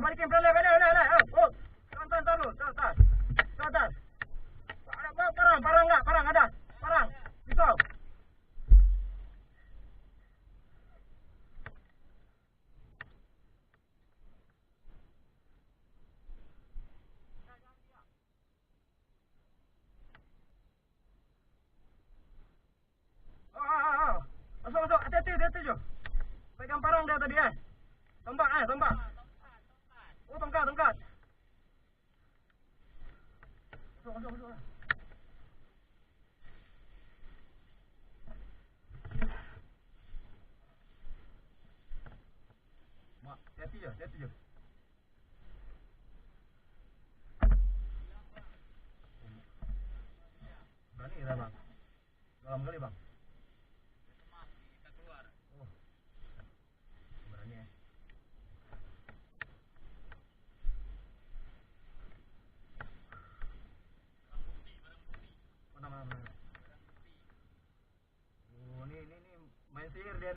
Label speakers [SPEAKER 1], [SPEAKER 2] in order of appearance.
[SPEAKER 1] balikin pelai. Oh, tahan dulu, tahan. Ada parang enggak? Parang ada. Parang. Pisau. Masuk. Hati-hati je. Pegang parang dia tadi Tombak. Oh, tongkat. Masuk. Mak, hati je. Berani dah bang. Dalam kali bang. Oh, berani Mana. Oh, ni main sihir dia.